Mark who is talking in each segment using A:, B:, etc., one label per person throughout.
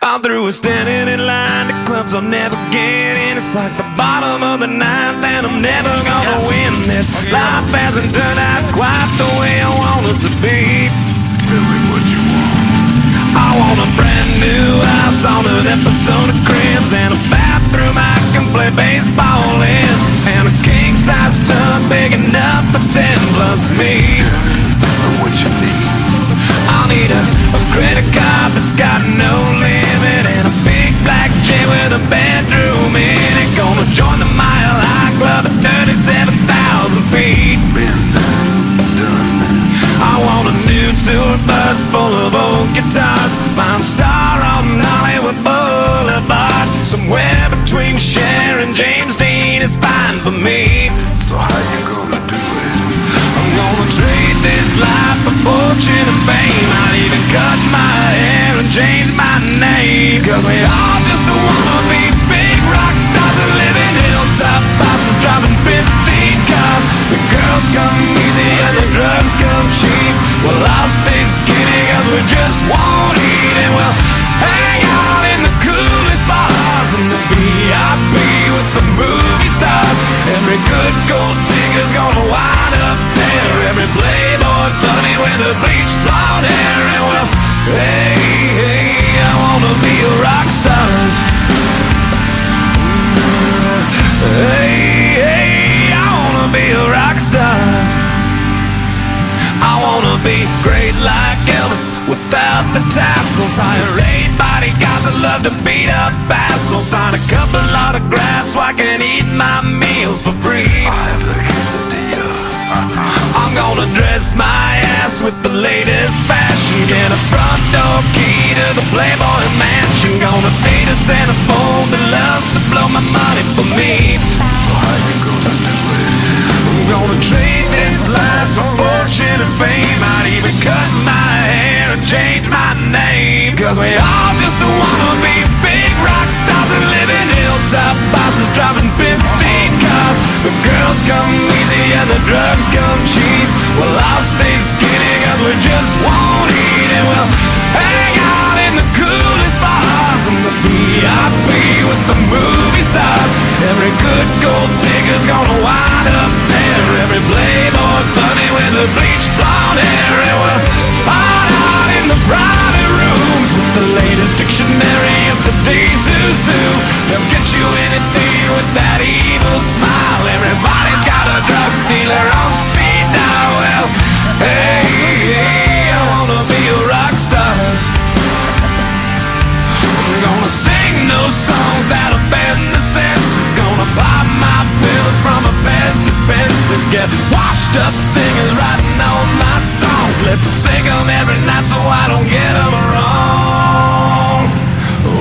A: I'm through with standing in line to clubs I'll never get in. It's like the bottom of the ninth and I'm never gonna win this. Life hasn't turned out quite the way I want it to be.
B: Tell me what you want.
A: I want a brand new house on an episode of Cribs, and a bathroom I can play baseball in, and a king-size tub big enough for 10 plus me.
B: So what you need?
A: I'll need a credit card that's got no limit, and a big black jet with a bedroom in it. Gonna join the Mile High Club at 37,000 feet.
B: Been done.
A: I want a new tour bus full of old guitars, Mine Star on Hollywood Boulevard. Somewhere between Cher and James Dean is fine for me.
B: So how you gonna do it?
A: I'm gonna trade this life for fortune and fame. I'd even cut my hair and change my name, 'cause we all just wanna be big rock stars and live in hilltop houses, driving 15 cars. The girls come easy and the drugs come cheap. Well, I'll stay skinny 'cause we just won't eat, and we'll hang out in the coolest bars in the VIP with the movie stars. Every good gold digger's gonna wind up there, every playboy bunny with a bleached blonde hair. And well, hey, hey, I wanna be a rock star. Hey, hey, I wanna be a rock star. I wanna be great like Elvis without the tassels. Hire 8 bodyguards that love to beat up assholes. Sign a couple autographs so I can eat my meals for free.
B: I have the quesadilla.
A: I'm gonna dress my ass with the latest fashion, get a front door key to the Playboy Mansion. Gonna date a centerfold that loves to blow my money for me.
B: So how you gonna do it?
A: I'm gonna trade this life for fortune and fame. I'd even cut my hair and change my name, 'cause we all just wanna be big rock stars and live in hilltop houses, driving 15 cars. The girls come easy and the drugs come cheap. Well, I'll stay skinny 'cause we just won't eat, and we'll hang out in the coolest bars in the VIP with the movie stars. Every good gold digger's gonna wind up there, every playboy bunny with a bleached blonde hair. And we'll hide out in the private rooms with the latest dictionary of today's who's who. They'll get you anything with that evil smile. Everybody's got a drug dealer on speed dial. Well, hey, hey, I wanna be a rock star. I'm gonna sing those songs that offend the senses. Gonna buy my pills from a Pez dispenser. Get washed up singers writing all my songs. Lip sync 'em every night so I don't get 'em wrong.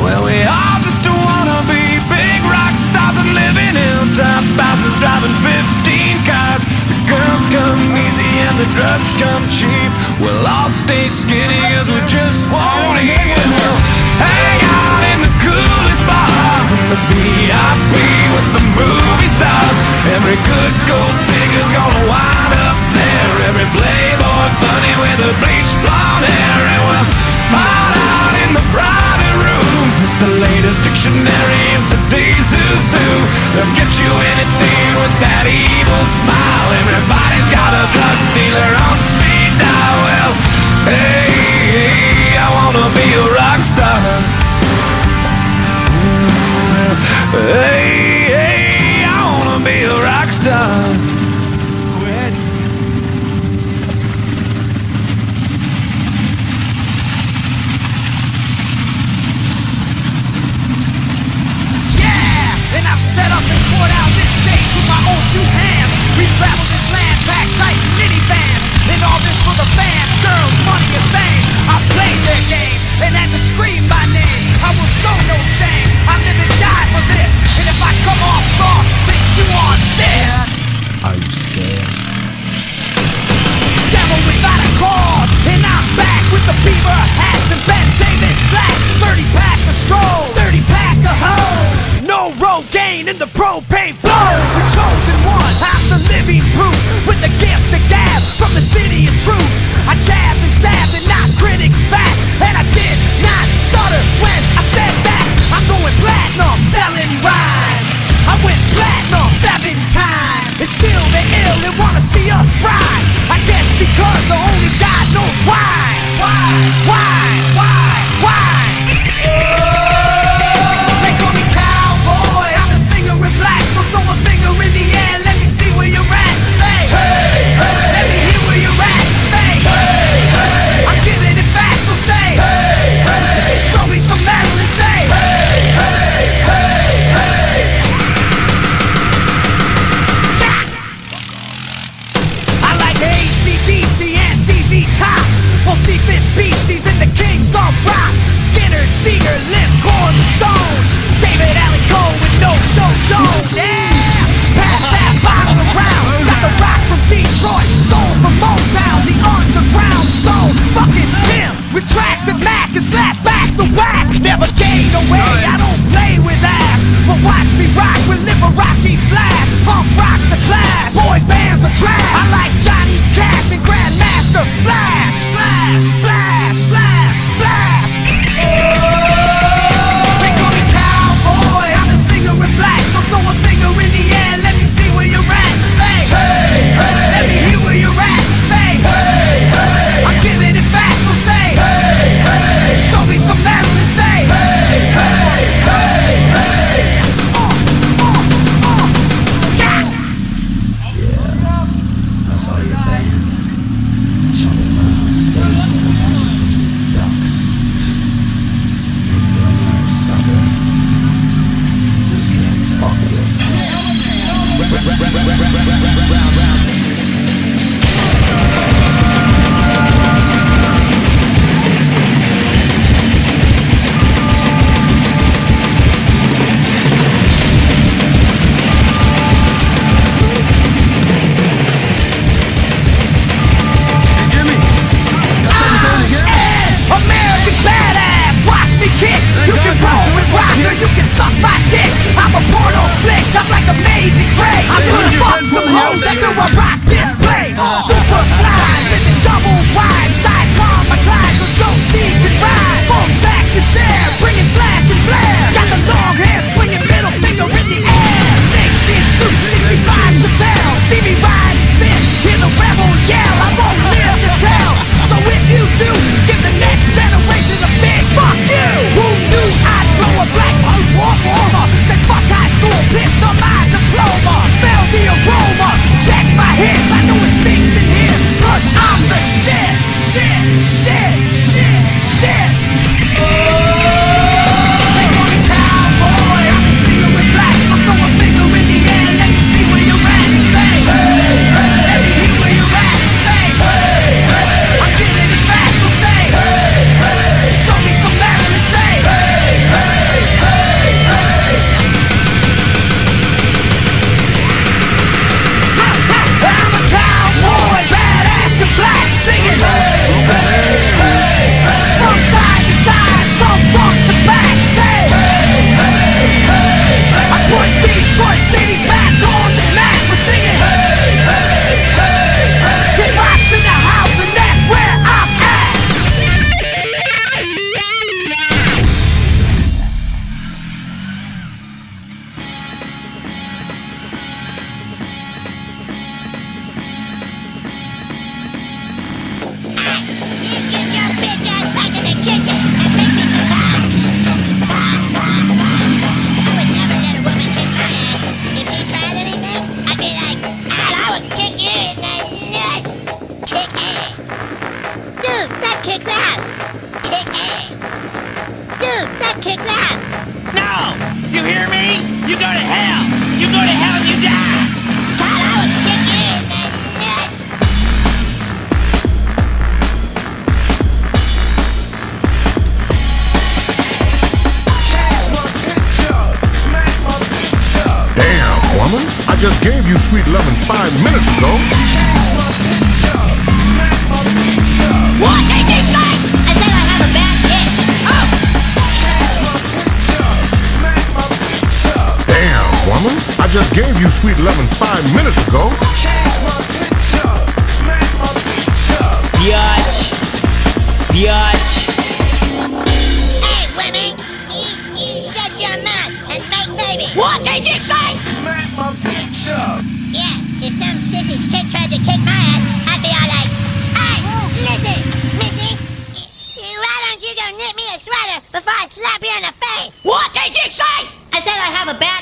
A: Well, we all just wanna be big rock stars and live in hilltop houses, driving 15 cars. The girls come easy and the drugs come cheap. We'll all stay skinny 'cause we just won't eat, and we'll hang out in the coolest bars in the VIP with the movie stars. Every good gold digger's gonna wind up there, every playboy bunny with a bleached blonde hair. And we'll hide out in the private rooms with the latest dictionary of today's who's who. They'll get you anything with that evil smile. Everybody's got a drug dealer on speed dial. Well, hey, hey, I wanna be a rock star. Hey, hey, I wanna be a rock star. Go ahead.
C: Yeah, and I've set up and poured out this stage with my own 2 hands. We've traveled this land, packed tight minivans, and all this for the fans, girls, money and fame. I played their game and had to scream my name. I will show no shame. I live and die for this, and if I come off soft, fix you on this.
A: Are you scared?
C: Devil without a cause, and I'm back with the beaver hats and Ben Davis slacks. 30-pack of stroll, 30-pack of hoes. No Rogaine in the propane flows. The chosen one, I'm the living proof, with the gift of gab from the city of truth. I jabbed and stabbed and knocked critics back, and I did not stutter when I said I'm like amazing grace. I'm gonna fuck some hoes after I rock this place. Super fly, living double wide, sidecar my glide so Joe C can ride. Full sack to share, bringing flash and flare. Got the long hair, swinging middle finger in the air. Snakeskin suit, 65 Chappelle. See me ride and sit, hear the rebel yell. I won't live to tell. So if you do, give the next generation a big fuck you. Who knew I'd blow a black hole warmer? Said fuck high school, pissed on my diploma. Smell the aroma, check my hits. I know it stinks in here, cause I'm the shit. Shit, shit, shit, shit. They call me cowboy, I'm a singer with black. I'm throwing a finger in the air, let me see where you're at and say, hey, hey. Let me hear where you're at and say, hey, hey. I'm giving it back, so say, hey, hey. Show me some better and say, hey, hey, hey, hey. I'm a cowboy, badass and black, singing, hey, hey, hey, hey. From side to side, from front to back, say, hey, hey, hey, hey. I put Detroit City back on the map for singing, hey, hey, hey, hey. Two rocks in the house and that's where I'm at.
D: You get your bitch ass back in the kitchen and make me some pie. I would never let a woman kick my ass. If he tried anything, I'd be like, I would kick you in the nuts. Kick it. Dude, that kicks ass. Kick it. Dude, that kicks ass.
E: No! You hear me? You go to hell! You go to hell and you die!
D: God, I would kick you in the nuts.
F: Damn, woman. I just gave you sweet loving 5 minutes ago.
D: What did you say? I said I have a bad dick. Oh!
F: Damn, woman. I just gave you sweet loving 5 minutes ago.
E: Biatch! Biatch!
D: Hey, women! You shut your mouth and make babies. What did you say? Yeah, if some sissy chick tried to kick my ass, I'd be all like, hey, listen, missy, why don't you go knit me a sweater before I slap you in the face? What did you say? I said I have a bad